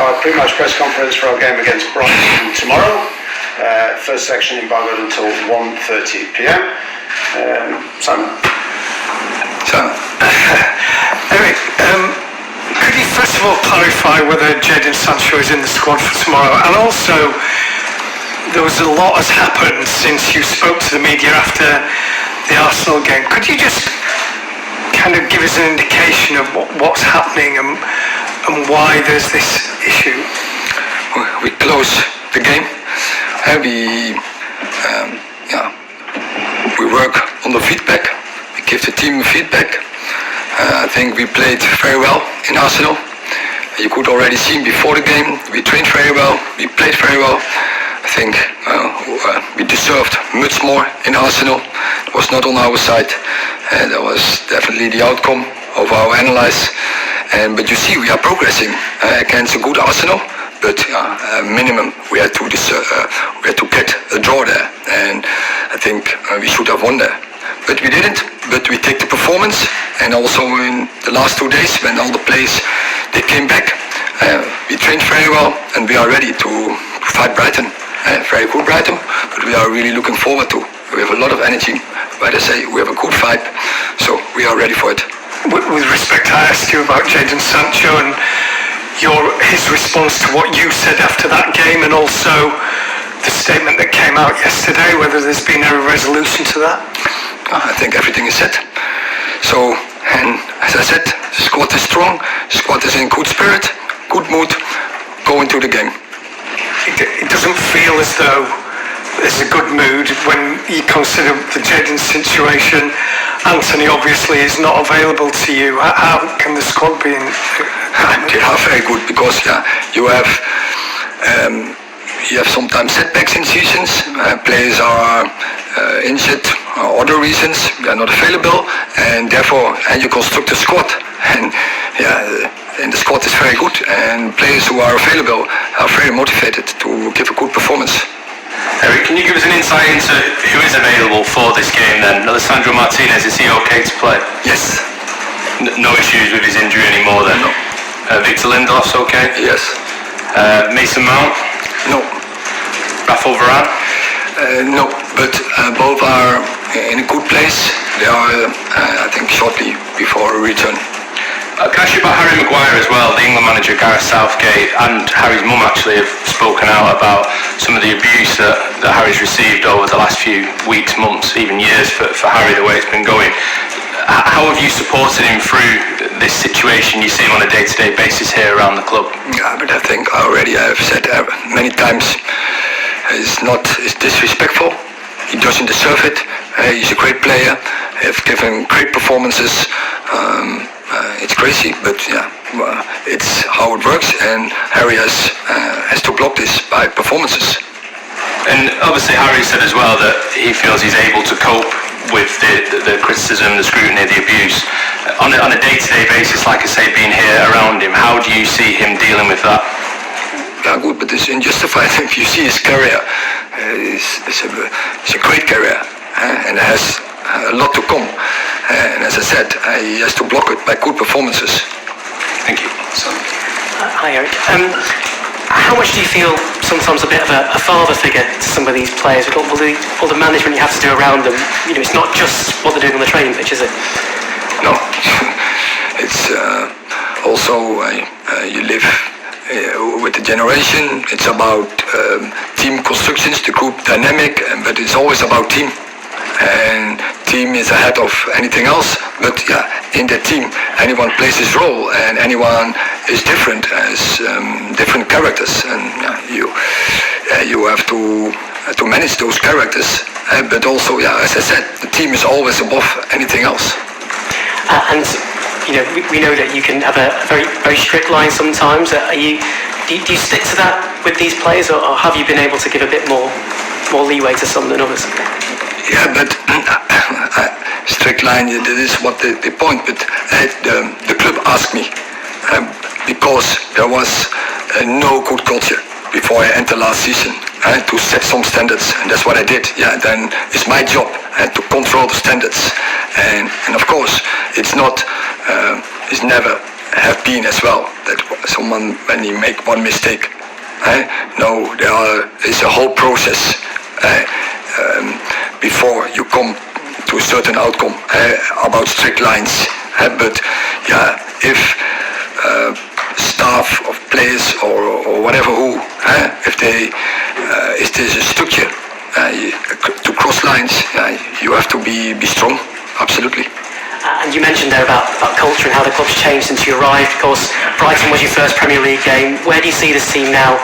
our pre-match press conference for our game against Brighton tomorrow. First section embargoed until 1:30 p.m. Simon? So, Erik, could you first of all clarify whether Jadon Sancho is in the squad for tomorrow? And also, there was a lot has happened since you spoke to the media after the Arsenal game. Could you just kind of give us an indication of what's happening and why there's this issue? We close the game. We work on the feedback. We give the team feedback. I think we played very well in Arsenal. You could already see before the game. We trained very well. We played very well. I think we deserved much more in Arsenal. It was not on our side. That was definitely the outcome of our analysis. But you see, we are progressing against a good Arsenal. But minimum, we had to get a draw there, and I think we should have won there. But we didn't. But we take the performance, and also in the last 2 days when all the players they came back, we trained very well, and we are ready to fight Brighton. Very good Brighton, but we are really looking forward to. We have a lot of energy. But I say we have a good vibe, so we are ready for it. With respect, I asked you about Jadon Sancho and his response to what you said after that game, and also the statement that came out yesterday, whether there's been a resolution to that? I think everything is set. So, and as I said, the squad is strong, the squad is in good spirit, good mood, go into the game. It doesn't feel as though there's a good mood when you consider the Jadon situation. Antony obviously is not available to you. How can the squad be in? They are very good because you have sometimes setbacks in seasons. Players are injured or other reasons. They are not available, and therefore you construct a squad. And the squad is very good, and players who are available are very motivated to give a good performance. Erik, can you give us an insight into who is available for this game then? Alessandro Martinez, is he okay to play? Yes. No issues with his injury anymore then? No. Victor Lindelof's okay? Yes. Mason Mount? No. Rafael Varane? No, but both are in a good place. They are, I think, shortly before a return. Can I ask you about Harry Maguire as well? The England manager Gareth Southgate and Harry's mum actually have spoken out about some of the abuse that Harry's received over the last few weeks, months, even years for Harry, the way it's been going. How have you supported him through this situation you see him on a day-to-day basis here around the club? Yeah, but I think already I have said many times it's disrespectful. He doesn't deserve it. He's a great player. He's given great performances. It's crazy, but it's how it works, and Harry has to block this by performances. And obviously Harry said as well that he feels he's able to cope with the criticism, the scrutiny, the abuse. On a day-to-day basis, like I say, being here around him, how do you see him dealing with that? Yeah, good, but it's unjustified. If you see his career, it's a great career, and it has a lot to come. And as I said, he has to block it by good performances. Thank you. Hi, Erik. How much do you feel sometimes a bit of a father figure to some of these players with all the management you have to do around them? You know, it's not just what they're doing on the training pitch, is it? No. It's also you live with the generation. It's about team constructions, the group dynamic, but it's always about team. And team is ahead of anything else, but in the team anyone plays his role, and anyone is different, has different characters, and you have to manage those characters, but also as I said, the team is always above anything else. And you know, we know that you can have a very, very strict line sometimes. Do you stick to that with these players, or have you been able to give a bit more leeway to some than others? Yeah, but strict line, that is what the point, but the club asked me because there was no good culture before I entered last season to set some standards, and that's what I did. Then it's my job to control the standards, and of course it's never have been as well. That someone, when he make one mistake, no, there's a whole process before you come to a certain outcome about strict lines. But yeah, if staff of players or whatever who, if there's a structure to cross lines, you have to be strong, absolutely. And you mentioned there about culture and how the club's changed since you arrived. Of course, Brighton was your first Premier League game. Where do you see this team now